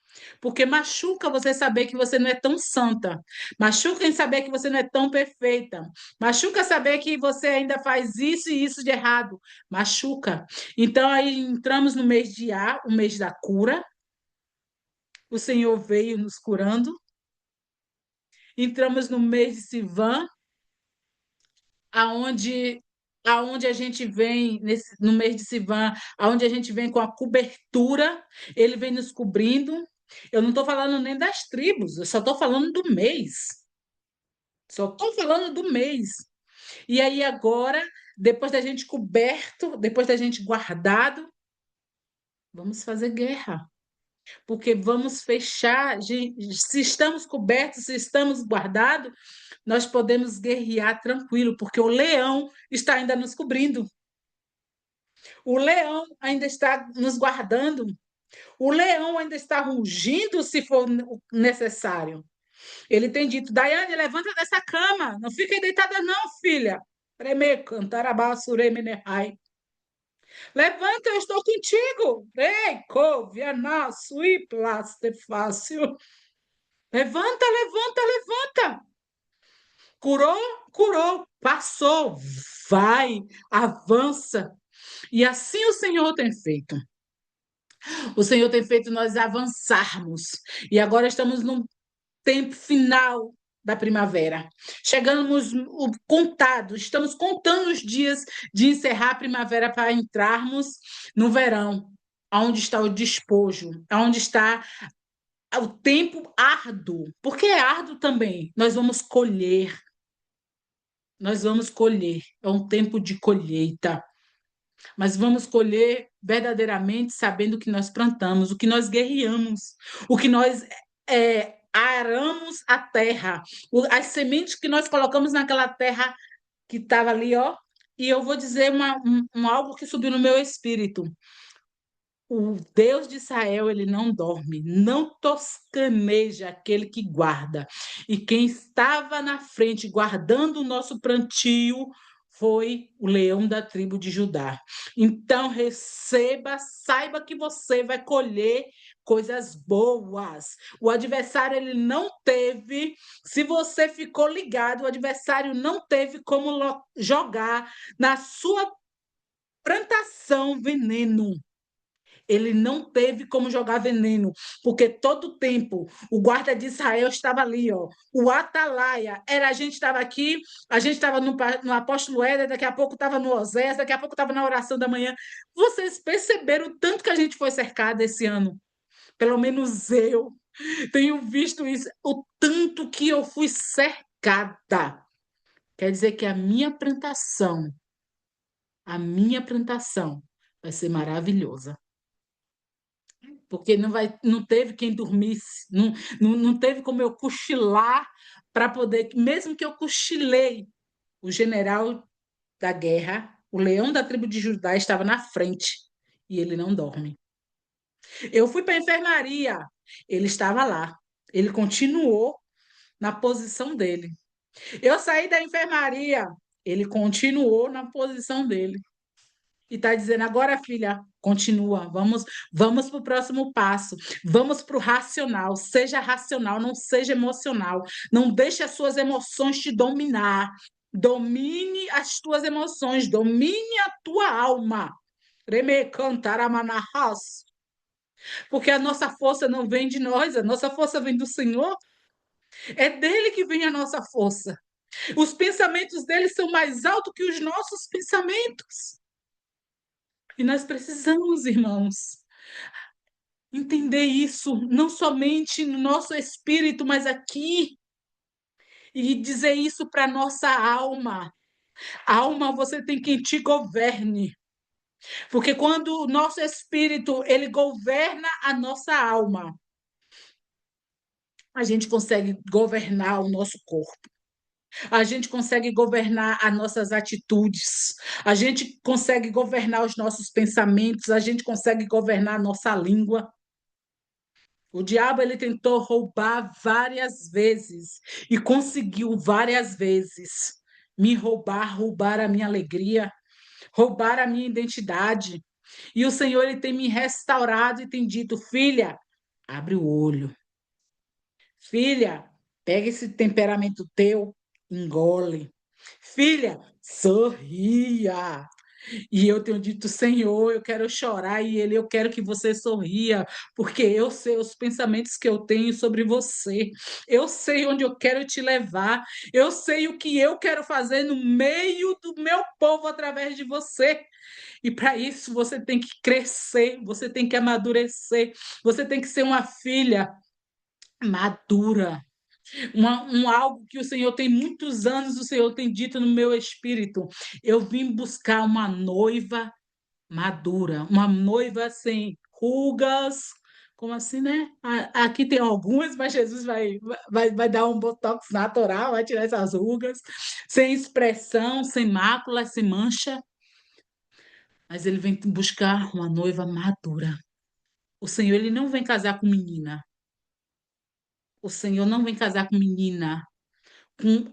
Porque machuca você saber que você não é tão santa. Machuca em saber que você não é tão perfeita. Machuca saber que você ainda faz isso e isso de errado. Machuca. Então, aí entramos no mês de A, o mês da cura. O Senhor veio nos curando. Entramos no mês de Sivan, aonde a gente vem no mês de Sivan, aonde a gente vem com a cobertura, ele vem nos cobrindo. Eu não estou falando nem das tribos, eu só estou falando do mês. Só estou falando do mês. E aí agora, depois da gente coberto, depois da gente guardado, vamos fazer guerra. Porque vamos fechar, se estamos cobertos, se estamos guardados, nós podemos guerrear tranquilo, porque o leão está ainda nos cobrindo. O leão ainda está nos guardando. O leão ainda está rugindo se for necessário. Ele tem dito: Daiane, levanta dessa cama. Não fique deitada, não, filha. Levanta, eu estou contigo. Ei, coviana, sui, plaste fácil. Levanta, levanta, levanta. Curou, curou, passou, vai, avança. E assim o Senhor tem feito. O Senhor tem feito nós avançarmos. E agora estamos tempo final da primavera. Chegamos contados, estamos contando os dias de encerrar a primavera para entrarmos no verão, onde está o despojo, onde está o tempo árduo, porque é árduo também. Nós vamos colher, é um tempo de colheita, mas vamos colher verdadeiramente sabendo o que nós plantamos, o que nós guerreamos, o que nós aramos a terra, as sementes que nós colocamos naquela terra que estava ali, ó. E eu vou dizer algo que subiu no meu espírito. O Deus de Israel, ele não dorme, não toscaneja aquele que guarda. E quem estava na frente guardando o nosso plantio foi o leão da tribo de Judá. Então receba, saiba que você vai colher coisas boas. O adversário ele não teve, se você ficou ligado, o adversário não teve como jogar na sua plantação veneno. Ele não teve como jogar veneno, porque todo o tempo o guarda de Israel estava ali, ó. O atalaia era a gente estava aqui, a gente estava no apóstolo Éder, daqui a pouco estava no Osés, daqui a pouco estava na oração da manhã. Vocês perceberam o tanto que a gente foi cercada esse ano? Pelo menos eu tenho visto isso, o tanto que eu fui cercada. Quer dizer que a minha plantação vai ser maravilhosa, porque não teve quem dormisse, não teve como eu cochilar para poder, mesmo que eu cochilei, o general da guerra, o leão da tribo de Judá estava na frente e ele não dorme. Eu fui para a enfermaria, ele estava lá, ele continuou na posição dele. Eu saí da enfermaria, ele continuou na posição dele. E está dizendo, agora, filha, continua, vamos para o próximo passo, vamos para o racional, seja racional, não seja emocional, não deixe as suas emoções te dominar, domine as tuas emoções, domine a tua alma. Reme cantar amanahas. Porque a nossa força não vem de nós, a nossa força vem do Senhor, é dele que vem a nossa força. Os pensamentos dele são mais altos que os nossos pensamentos. E nós precisamos, irmãos, entender isso, não somente no nosso espírito, mas aqui, e dizer isso para nossa alma. Alma, você tem quem te governe. Porque quando o nosso espírito, ele governa a nossa alma, a gente consegue governar o nosso corpo. A gente consegue governar as nossas atitudes, a gente consegue governar os nossos pensamentos, a gente consegue governar a nossa língua. O diabo ele tentou roubar várias vezes e conseguiu várias vezes me roubar a minha alegria, roubar a minha identidade. E o Senhor ele tem me restaurado e tem dito: filha, abre o olho. Filha, pega esse temperamento teu, engole. Filha, sorria. E eu tenho dito, Senhor, eu quero chorar, e Ele, eu quero que você sorria, porque eu sei os pensamentos que eu tenho sobre você, eu sei onde eu quero te levar, eu sei o que eu quero fazer no meio do meu povo através de você. E para isso você tem que crescer, você tem que amadurecer, você tem que ser uma filha madura, algo que o Senhor tem muitos anos, o Senhor tem dito no meu espírito. Eu vim buscar uma noiva madura, uma noiva sem rugas, como assim, né? Aqui tem algumas, mas Jesus vai dar um botox natural, vai tirar essas rugas, sem expressão, sem mácula, sem mancha. Mas ele vem buscar uma noiva madura. O Senhor, ele não vem casar com menina. O Senhor não vem casar com menina, com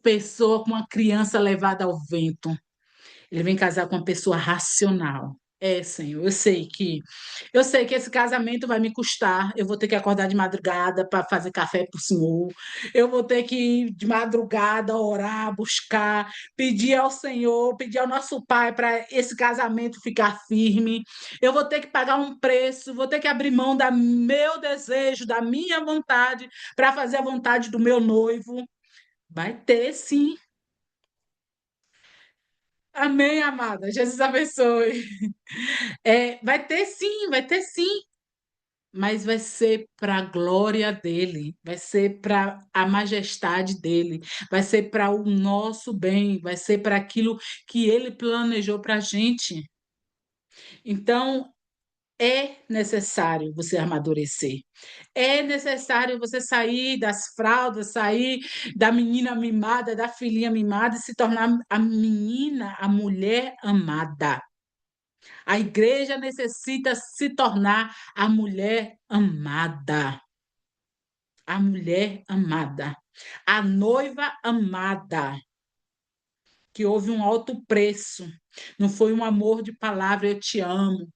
pessoa, com uma criança levada ao vento. Ele vem casar com uma pessoa racional. Senhor, eu sei que esse casamento vai me custar. Eu vou ter que acordar de madrugada para fazer café para o Senhor. Eu vou ter que ir de madrugada orar, buscar, pedir ao Senhor, pedir ao nosso Pai para esse casamento ficar firme. Eu vou ter que pagar um preço, vou ter que abrir mão do meu desejo, da minha vontade para fazer a vontade do meu noivo. Vai ter sim. Amém, amada. Jesus abençoe. Vai ter sim, vai ter sim, mas vai ser para a glória dele, vai ser para a majestade dele, vai ser para o nosso bem, vai ser para aquilo que ele planejou para a gente. Então, é necessário você amadurecer. É necessário você sair das fraldas, sair da menina mimada, da filhinha mimada e se tornar a menina, a mulher amada. A igreja necessita se tornar a mulher amada, a mulher amada, a noiva amada, que houve um alto preço. Não foi um amor de palavra, eu te amo.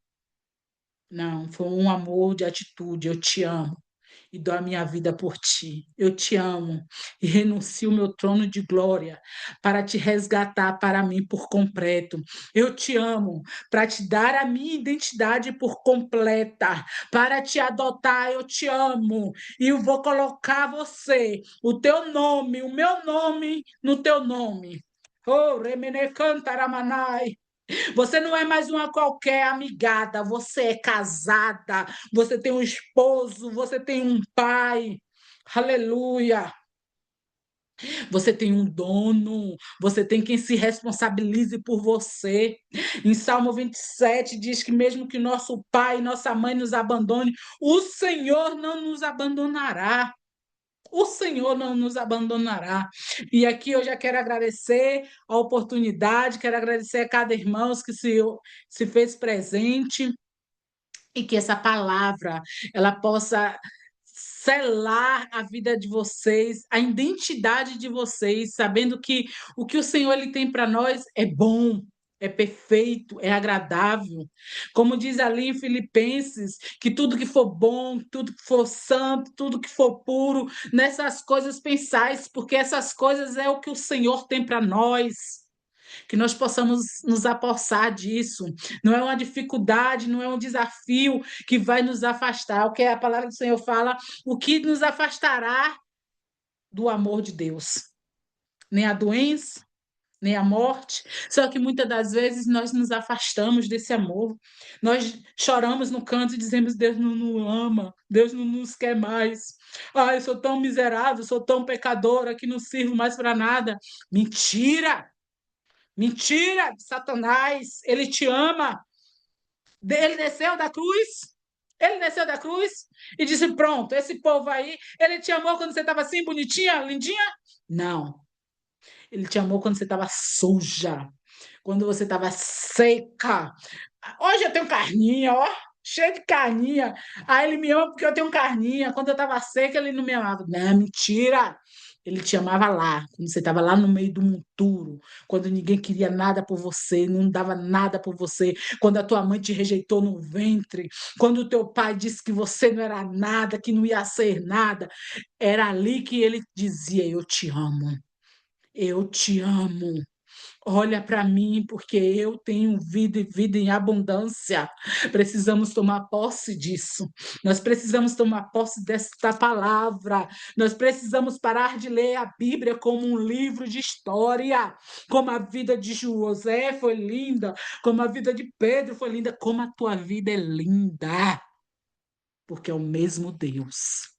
Não, foi um amor de atitude, eu te amo e dou a minha vida por ti. Eu te amo e renuncio o meu trono de glória para te resgatar para mim por completo. Eu te amo para te dar a minha identidade por completa, para te adotar. Eu te amo e eu vou colocar você, o teu nome, o meu nome no teu nome. Oh, remene cantaramanai. Você não é mais uma qualquer amigada, você é casada, você tem um esposo, você tem um pai. Aleluia! Você tem um dono, você tem quem se responsabilize por você. Em Salmo 27 diz que mesmo que nosso pai e nossa mãe nos abandone, o Senhor não nos abandonará. O Senhor não nos abandonará. E aqui eu já quero agradecer a oportunidade, quero agradecer a cada irmão que se fez presente e que essa palavra ela possa selar a vida de vocês, a identidade de vocês, sabendo que o que o Senhor ele tem para nós é bom, é perfeito, é agradável. Como diz ali em Filipenses, que tudo que for bom, tudo que for santo, tudo que for puro, nessas coisas pensais, porque essas coisas é o que o Senhor tem para nós, que nós possamos nos apossar disso. Não é uma dificuldade, não é um desafio que vai nos afastar. O que a palavra do Senhor fala, o que nos afastará do amor de Deus? Nem a doença, nem a morte. Só que muitas das vezes nós nos afastamos desse amor. Nós choramos no canto e dizemos: Deus não nos ama, Deus não nos quer mais. Ah, eu sou tão miserável, sou tão pecadora que não sirvo mais para nada. Mentira! Mentira de Satanás, ele te ama. Ele desceu da cruz, ele desceu da cruz e disse: Pronto, esse povo aí, ele te amou quando você estava assim, bonitinha, lindinha? Não, ele te amou quando você estava suja, quando você estava seca. Hoje eu tenho carninha, ó, cheio de carninha. Aí ele me ama porque eu tenho carninha. Quando eu estava seca, ele não me amava. Não, mentira. Ele te amava lá, quando você estava lá no meio do monturo, quando ninguém queria nada por você, não dava nada por você, quando a tua mãe te rejeitou no ventre, quando o teu pai disse que você não era nada, que não ia ser nada, era ali que ele dizia: Eu te amo, eu te amo. Olha para mim, porque eu tenho vida e vida em abundância. Precisamos tomar posse disso. Nós precisamos tomar posse desta palavra. Nós precisamos parar de ler a Bíblia como um livro de história. Como a vida de José foi linda, como a vida de Pedro foi linda, como a tua vida é linda. Porque é o mesmo Deus.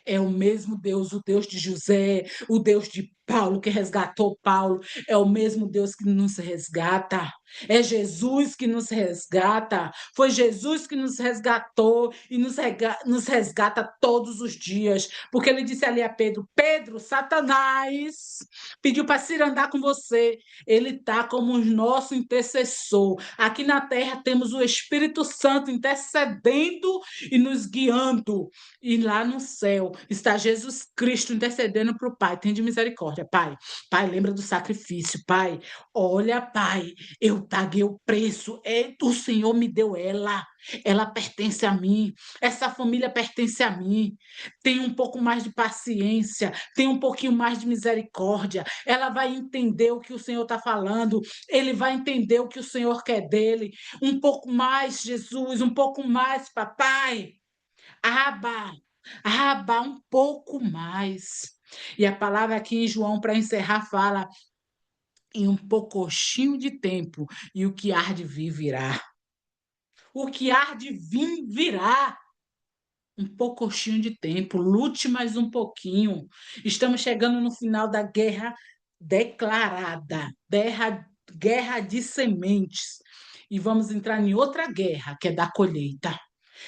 É o mesmo Deus, o Deus de José, o Deus de Paulo, que resgatou Paulo, é o mesmo Deus que nos resgata. É Jesus que nos resgata. Foi Jesus que nos resgatou e nos resgata todos os dias. Porque ele disse ali a Pedro: Pedro, Satanás pediu para se andar com você. Ele está como o nosso intercessor. Aqui na terra temos o Espírito Santo intercedendo e nos guiando. E lá no céu está Jesus Cristo intercedendo para o Pai. Tem de misericórdia. misericórdia, Pai. Pai, lembra do sacrifício, Pai. Olha, Pai, eu paguei o preço, o Senhor me deu ela. Ela pertence a mim, essa família pertence a mim. Tem um pouco mais de paciência, tem um pouquinho mais de misericórdia. Ela vai entender o que o Senhor está falando, ele vai entender o que o Senhor quer dele. Um pouco mais, Jesus, um pouco mais, papai. Aba, aba, um pouco mais. E a palavra aqui em João, para encerrar, fala em um poucochinho de tempo, e o que há de vir virá. O que há de vir virá. Um poucochinho de tempo, lute mais um pouquinho. Estamos chegando no final da guerra declarada, guerra de sementes. E vamos entrar em outra guerra, que é da colheita.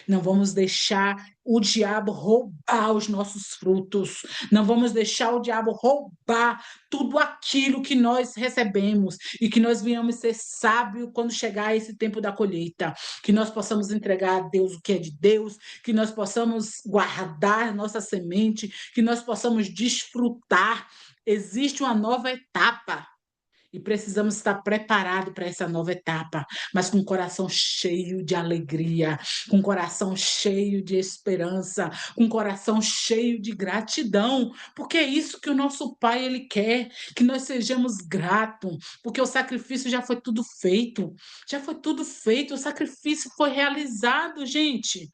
Não vamos deixar o diabo roubar os nossos frutos. Não vamos deixar o diabo roubar tudo aquilo que nós recebemos e que nós venhamos ser sábios quando chegar esse tempo da colheita. Que nós possamos entregar a Deus o que é de Deus, que nós possamos guardar nossa semente, que nós possamos desfrutar. Existe uma nova etapa e precisamos estar preparados para essa nova etapa, mas com o coração cheio de alegria, com o coração cheio de esperança, com o coração cheio de gratidão, porque é isso que o nosso Pai ele quer, que nós sejamos gratos, porque o sacrifício já foi tudo feito, o sacrifício foi realizado, gente.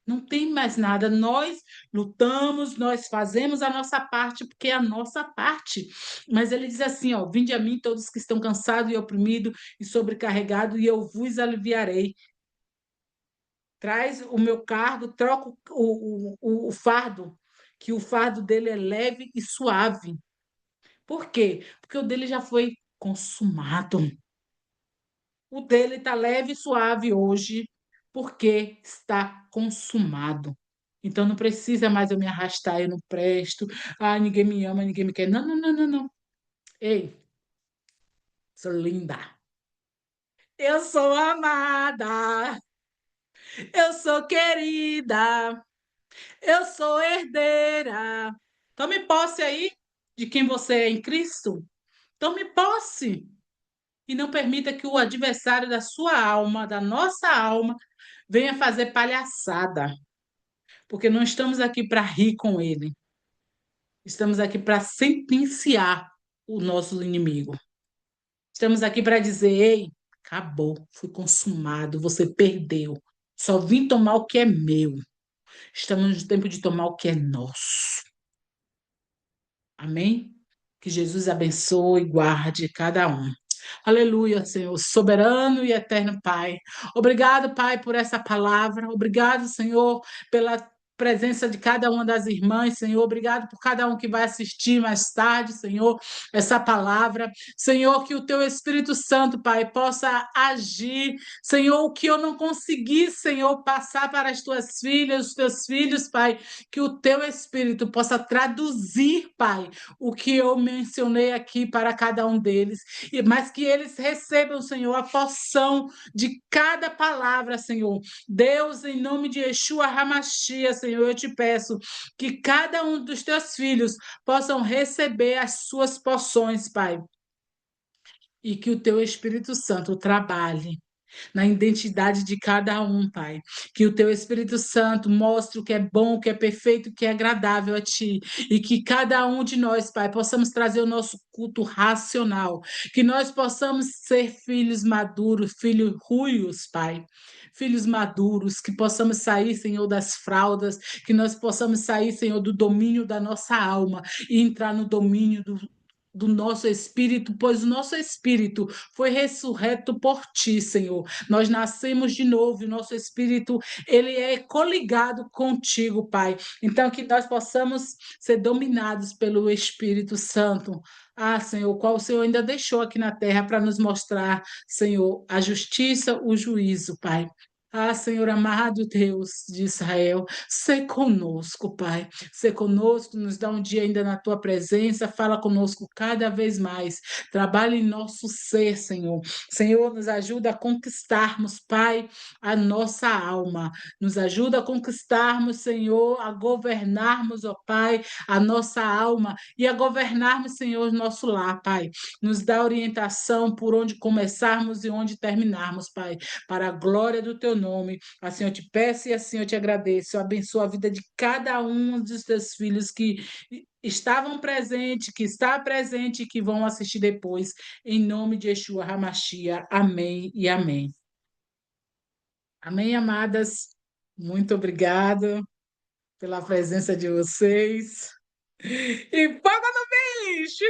Não tem mais nada. Nós lutamos, nós fazemos a nossa parte, porque é a nossa parte. Mas ele diz assim, ó, vinde a mim todos que estão cansados e oprimidos e sobrecarregados, e eu vos aliviarei. Traz o meu cargo, troca o fardo, que o fardo dele é leve e suave. Por quê? Porque o dele já foi consumado. O dele está leve e suave hoje, porque está consumado. Então não precisa mais eu me arrastar, eu não presto. Ah, ninguém me ama, ninguém me quer. Não, não, não, não, não. Ei, sou linda. Eu sou amada. Eu sou querida. Eu sou herdeira. Tome posse aí de quem você é em Cristo. Tome posse. E não permita que o adversário da sua alma, da nossa alma, venha fazer palhaçada, porque não estamos aqui para rir com ele, estamos aqui para sentenciar o nosso inimigo. Estamos aqui para dizer: ei, acabou, foi consumado, você perdeu. Só vim tomar o que é meu. Estamos no tempo de tomar o que é nosso. Amém? Que Jesus abençoe e guarde cada um. Aleluia, Senhor, soberano e eterno Pai. Obrigado, Pai, por essa palavra. Obrigado, Senhor, pela presença de cada uma das irmãs, Senhor. Obrigado por cada um que vai assistir mais tarde, Senhor, essa palavra. Senhor, que o teu Espírito Santo, Pai, possa agir. Senhor, o que eu não consegui, Senhor, passar para as tuas filhas, os teus filhos, Pai, que o teu Espírito possa traduzir, Pai, o que eu mencionei aqui para cada um deles, mas que eles recebam, Senhor, a porção de cada palavra, Senhor. Deus, em nome de Yeshua Hamashia, Senhor, eu te peço que cada um dos teus filhos possam receber as suas porções, Pai, e que o teu Espírito Santo trabalhe na identidade de cada um, Pai. Que o teu Espírito Santo mostre o que é bom, o que é perfeito, o que é agradável a ti. E que cada um de nós, Pai, possamos trazer o nosso culto racional. Que nós possamos ser filhos maduros, filhos ruios, Pai. Filhos maduros, que possamos sair, Senhor, das fraldas, que nós possamos sair, Senhor, do domínio da nossa alma e entrar no domínio do nosso espírito, pois o nosso espírito foi ressurreto por ti, Senhor. Nós nascemos de novo, e o nosso espírito, ele é coligado contigo, Pai. Então, que nós possamos ser dominados pelo Espírito Santo. Ah, Senhor, qual o Senhor ainda deixou aqui na terra para nos mostrar, Senhor, a justiça, o juízo, Pai. Ah, Senhor amado Deus de Israel, sê conosco, Pai. Sê conosco, nos dá um dia ainda na tua presença, fala conosco cada vez mais. Trabalhe em nosso ser, Senhor. Senhor, nos ajuda a conquistarmos, Pai, a nossa alma. Nos ajuda a conquistarmos, Senhor, a governarmos, ó Pai, a nossa alma e a governarmos, Senhor, nosso lar, Pai. Nos dá orientação por onde começarmos e onde terminarmos, Pai, para a glória do teu nome. Assim eu te peço e assim eu te agradeço. Eu abençoo a vida de cada um dos teus filhos que estavam presentes, que está presente e que vão assistir depois. Em nome de Yeshua Hamashia. Amém e amém. Amém, amadas. Muito obrigado pela presença de vocês. E fogo no bicho!